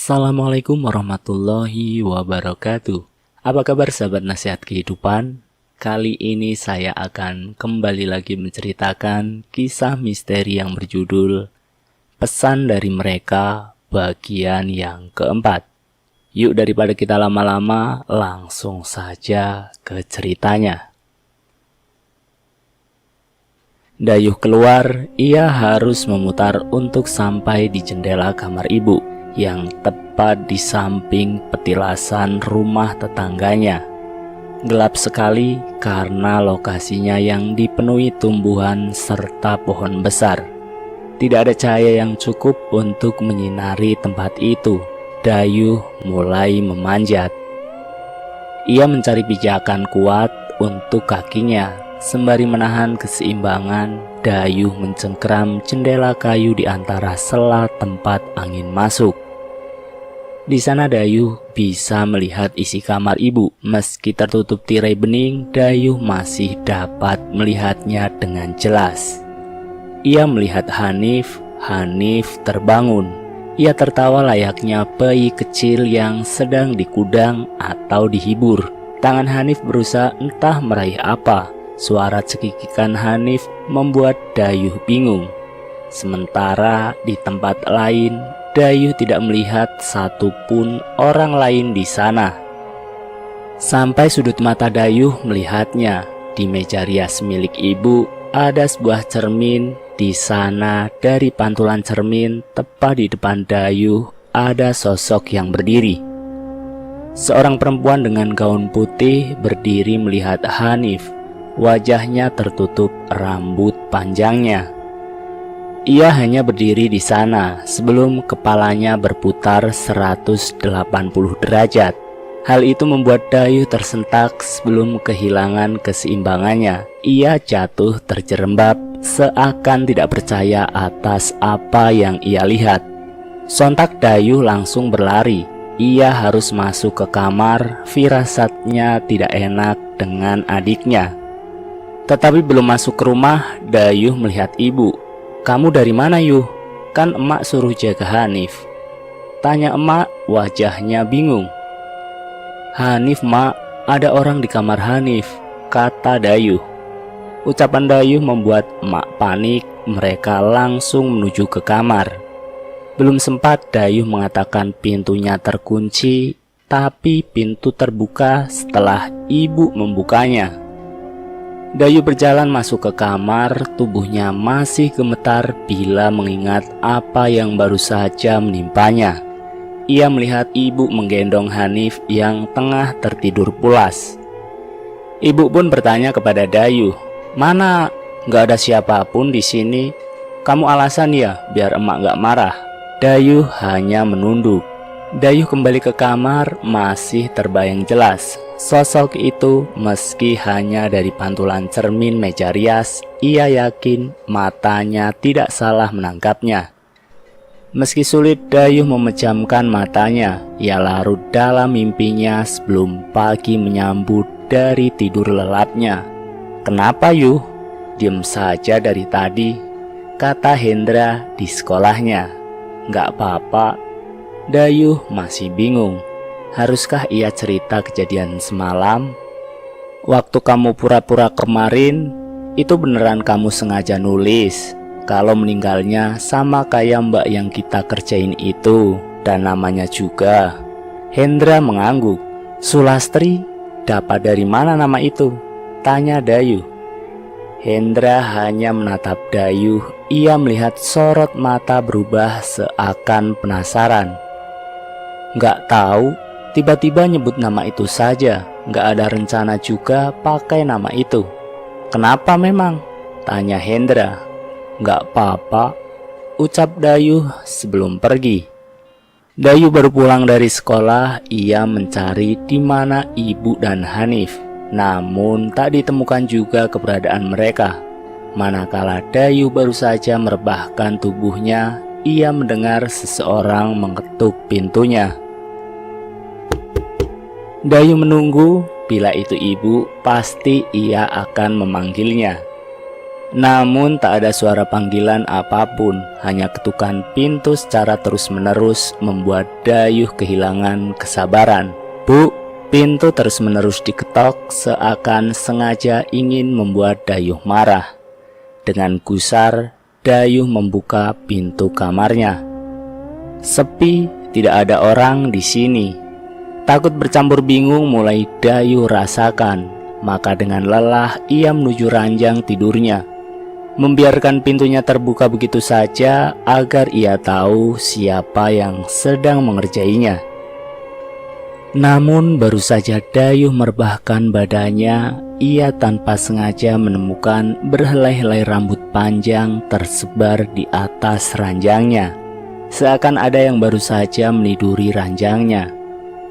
Assalamualaikum warahmatullahi wabarakatuh. Apa kabar sahabat nasihat kehidupan? Kali ini saya akan kembali lagi menceritakan kisah misteri yang berjudul Pesan dari Mereka bagian yang keempat. Yuk daripada kita lama-lama, langsung saja ke ceritanya. Dayuh keluar, ia harus memutar untuk sampai di jendela kamar ibu yang tepat di samping petilasan rumah tetangganya. Gelap sekali karena lokasinya yang dipenuhi tumbuhan serta pohon besar. Tidak ada cahaya yang cukup untuk menyinari tempat itu. Dayuh mulai memanjat. Ia mencari pijakan kuat untuk kakinya. Sembari menahan keseimbangan, Dayuh mencengkeram jendela kayu di antara sela tempat angin masuk. Di sana Dayuh bisa melihat isi kamar ibu. Meski tertutup tirai bening, Dayuh masih dapat melihatnya dengan jelas. Ia melihat Hanif. Hanif terbangun. Ia tertawa layaknya bayi kecil yang sedang dikudang atau dihibur. Tangan Hanif berusaha entah meraih apa. Suara cekikikan Hanif membuat Dayuh bingung. Sementara di tempat lain, Dayuh tidak melihat satupun orang lain di sana. Sampai sudut mata Dayuh melihatnya. Di meja rias milik ibu ada sebuah cermin. Di sana dari pantulan cermin tepat di depan Dayuh ada sosok yang berdiri. Seorang perempuan dengan gaun putih berdiri melihat Hanif. Wajahnya tertutup rambut panjangnya. Ia hanya berdiri di sana sebelum kepalanya berputar 180 derajat. Hal itu membuat Dayuh tersentak sebelum kehilangan keseimbangannya. Ia jatuh terjerembab seakan tidak percaya atas apa yang ia lihat. Sontak Dayuh langsung berlari. Ia harus masuk ke kamar, firasatnya tidak enak dengan adiknya. Tetapi belum masuk ke rumah, Dayuh melihat ibu. "Kamu dari mana, Yuh? Kan emak suruh jaga Hanif." Tanya emak, wajahnya bingung. "Hanif, mak, ada orang di kamar Hanif," kata Dayuh. Ucapan Dayuh membuat emak panik. Mereka langsung menuju ke kamar. Belum sempat Dayuh mengatakan pintunya terkunci, tapi pintu terbuka setelah ibu membukanya. Dayuh berjalan masuk ke kamar, tubuhnya masih gemetar bila mengingat apa yang baru saja menimpanya. Ia melihat ibu menggendong Hanif yang tengah tertidur pulas. Ibu pun bertanya kepada Dayuh, "Mana? Gak ada siapapun di sini. Kamu alasan ya biar emak gak marah?" Dayuh hanya menunduk. Dayuh kembali ke kamar, masih terbayang jelas sosok itu. Meski hanya dari pantulan cermin meja rias, ia yakin matanya tidak salah menangkapnya. Meski sulit Dayuh memejamkan matanya, ia larut dalam mimpinya sebelum pagi menyambut dari tidur lelapnya. "Kenapa, Yuh? Diam saja dari tadi," kata Hendra di sekolahnya. "Gak apa-apa." Dayuh masih bingung. Haruskah ia cerita kejadian semalam? "Waktu kamu pura-pura kemarin, itu beneran kamu sengaja nulis kalau meninggalnya sama kayak mbak yang kita kerjain itu, dan namanya juga?" Hendra mengangguk. "Sulastri? Dapat dari mana nama itu?" tanya Dayuh. Hendra hanya menatap Dayuh. Ia melihat sorot mata berubah seakan penasaran. "Gak tahu, tiba-tiba nyebut nama itu saja. Gak ada rencana juga pakai nama itu." "Kenapa memang?" tanya Hendra. "Gak apa-apa," ucap Dayuh sebelum pergi. Dayuh baru pulang dari sekolah. Ia mencari di mana ibu dan Hanif. Namun tak ditemukan juga keberadaan mereka. Manakala Dayuh baru saja merebahkan tubuhnya, ia mendengar seseorang mengetuk pintunya. Dayuh menunggu. Bila itu ibu, pasti ia akan memanggilnya. Namun tak ada suara panggilan apapun, hanya ketukan pintu secara terus-menerus membuat Dayuh kehilangan kesabaran. "Bu!" Pintu terus-menerus diketok seakan sengaja ingin membuat Dayuh marah. Dengan gusar, Dayuh membuka pintu kamarnya. Sepi, tidak ada orang di sini. Takut bercampur bingung mulai Dayuh rasakan, maka dengan lelah ia menuju ranjang tidurnya. Membiarkan pintunya terbuka begitu saja agar ia tahu siapa yang sedang mengerjainya. Namun baru saja Dayuh merebahkan badannya, ia tanpa sengaja menemukan berhelai-helai rambut panjang tersebar di atas ranjangnya. Seakan ada yang baru saja meniduri ranjangnya.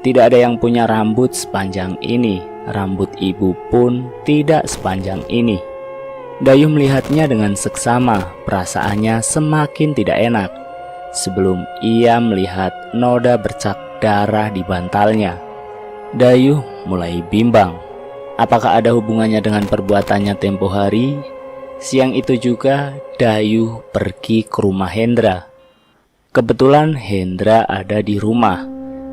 Tidak ada yang punya rambut sepanjang ini, rambut ibu pun tidak sepanjang ini. Dayuh melihatnya dengan seksama, perasaannya semakin tidak enak. Sebelum ia melihat noda bercak darah di bantalnya, Dayuh mulai bimbang. Apakah ada hubungannya dengan perbuatannya tempo hari? Siang itu juga Dayuh pergi ke rumah Hendra. Kebetulan Hendra ada di rumah.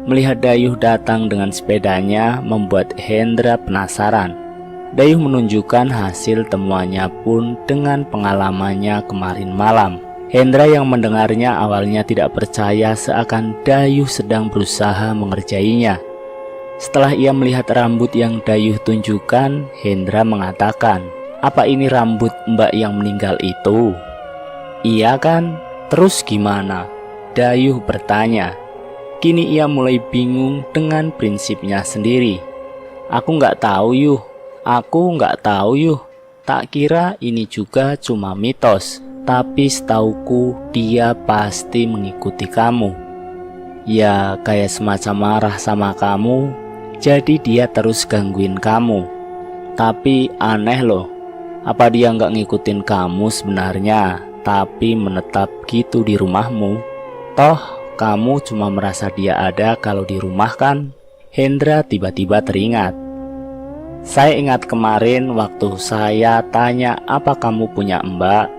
Melihat Dayuh datang dengan sepedanya membuat Hendra penasaran. Dayuh menunjukkan hasil temuannya pun dengan pengalamannya kemarin malam. Hendra yang mendengarnya awalnya tidak percaya seakan Dayuh sedang berusaha mengerjainya. Setelah ia melihat rambut yang Dayuh tunjukkan, Hendra mengatakan, "Apa ini rambut Mbak yang meninggal itu?" "Iya kan? Terus gimana?" Dayuh bertanya. Kini ia mulai bingung dengan prinsipnya sendiri. Aku nggak tahu yuh. Tak kira ini juga cuma mitos. Tapi setauku dia pasti mengikuti kamu. Ya kayak semacam marah sama kamu, jadi dia terus gangguin kamu. Tapi aneh loh, apa dia nggak ngikutin kamu sebenarnya, tapi menetap gitu di rumahmu? Toh kamu cuma merasa dia ada kalau di rumah kan? Hendra tiba-tiba teringat. Saya ingat kemarin waktu saya tanya apa kamu punya mbak,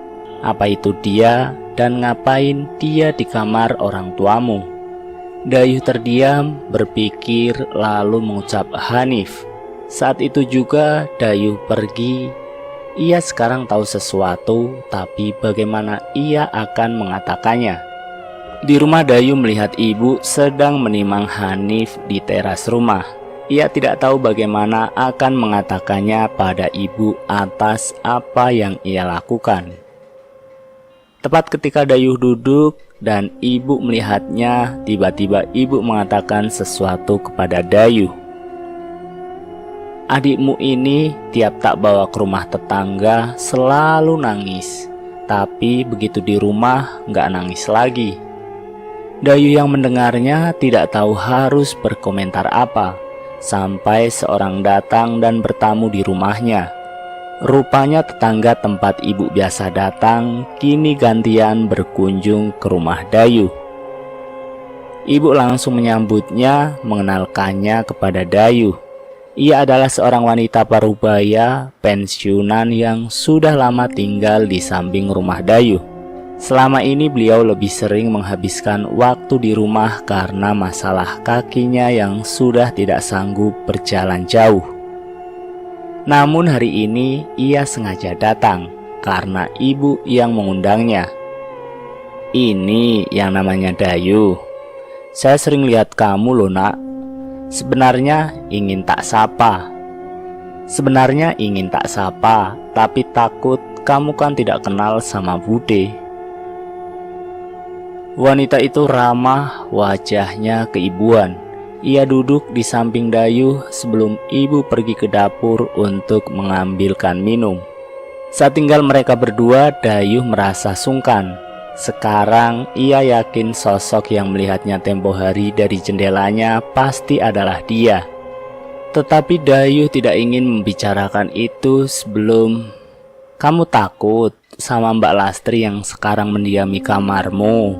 apa itu dia dan ngapain dia di kamar orang tuamu? Dayuh terdiam, berpikir lalu mengucap Hanif. Saat itu juga Dayuh pergi. Ia sekarang tahu sesuatu, tapi bagaimana ia akan mengatakannya? Di rumah Dayuh melihat ibu sedang menimang Hanif di teras rumah. Ia tidak tahu bagaimana akan mengatakannya pada ibu atas apa yang ia lakukan. Tepat ketika Dayuh duduk dan ibu melihatnya, tiba-tiba ibu mengatakan sesuatu kepada Dayuh. Adikmu ini tiap tak bawa ke rumah tetangga selalu nangis, tapi begitu di rumah nggak nangis lagi. Dayuh yang mendengarnya tidak tahu harus berkomentar apa, sampai seorang datang dan bertamu di rumahnya. Rupanya tetangga tempat ibu biasa datang kini gantian berkunjung ke rumah Dayuh. Ibu langsung menyambutnya, mengenalkannya kepada Dayuh. Ia adalah seorang wanita parubaya pensiunan yang sudah lama tinggal di samping rumah Dayuh. Selama ini beliau lebih sering menghabiskan waktu di rumah karena masalah kakinya yang sudah tidak sanggup berjalan jauh. Namun hari ini ia sengaja datang karena ibu yang mengundangnya. Ini yang namanya Dayuh. Saya sering lihat kamu loh nak. Sebenarnya ingin tak sapa, tapi takut kamu kan tidak kenal sama Bude. Wanita itu ramah, wajahnya keibuan. Ia duduk di samping Dayuh sebelum ibu pergi ke dapur untuk mengambilkan minum. Saat tinggal mereka berdua, Dayuh merasa sungkan. Sekarang ia yakin sosok yang melihatnya tempo hari dari jendelanya pasti adalah dia. Tetapi Dayuh tidak ingin membicarakan itu sebelum... Kamu takut sama Mbak Lastri yang sekarang mendiami kamarmu?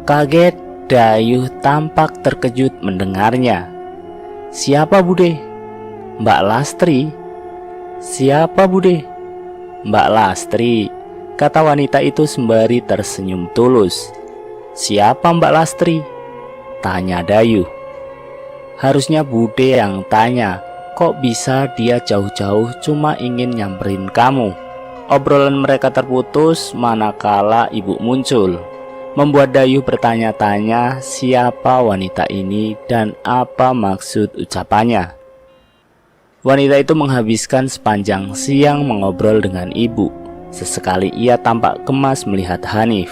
Kaget, Dayuh tampak terkejut mendengarnya. Siapa Bude? Mbak Lastri? Siapa Bude? "Mbak Lastri," kata wanita itu sembari tersenyum tulus. "Siapa Mbak Lastri?" tanya Dayuh. Harusnya Bude yang tanya, kok bisa dia jauh-jauh cuma ingin nyamperin kamu. Obrolan mereka terputus manakala ibu muncul, membuat Dayuh bertanya-tanya siapa wanita ini dan apa maksud ucapannya. Wanita itu menghabiskan sepanjang siang mengobrol dengan ibu. Sesekali ia tampak gemas melihat Hanif.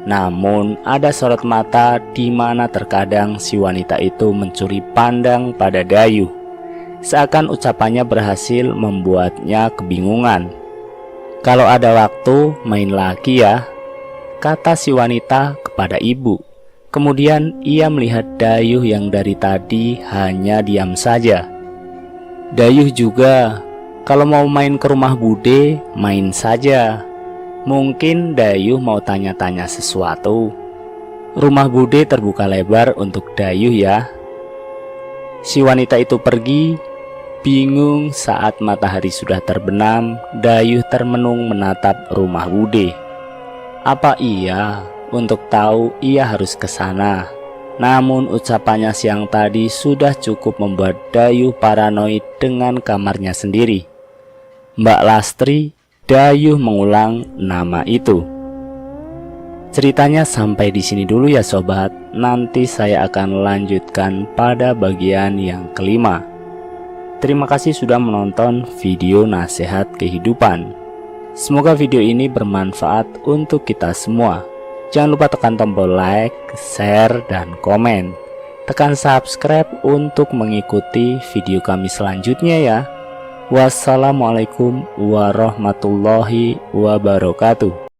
Namun ada sorot mata di mana terkadang si wanita itu mencuri pandang pada Dayuh. Seakan ucapannya berhasil membuatnya kebingungan. "Kalau ada waktu main lagi ya," kata si wanita kepada ibu. Kemudian ia melihat Dayuh yang dari tadi hanya diam saja. Dayuh juga, kalau mau main ke rumah Bude, main saja. Mungkin Dayuh mau tanya-tanya sesuatu. Rumah Bude terbuka lebar untuk Dayuh ya. Si wanita itu pergi. Bingung saat matahari sudah terbenam, Dayuh termenung menatap rumah Bude. Apa iya untuk tahu ia harus ke sana? Namun ucapannya siang tadi sudah cukup membuat Dayuh paranoid dengan kamarnya sendiri. Mbak Lastri, Dayuh mengulang nama itu. Ceritanya sampai di sini dulu ya sobat. Nanti saya akan lanjutkan pada bagian yang kelima. Terima kasih sudah menonton video nasihat kehidupan. Semoga video ini bermanfaat untuk kita semua. Jangan lupa tekan tombol like, share, dan komen. Tekan subscribe untuk mengikuti video kami selanjutnya ya. Wassalamualaikum warahmatullahi wabarakatuh.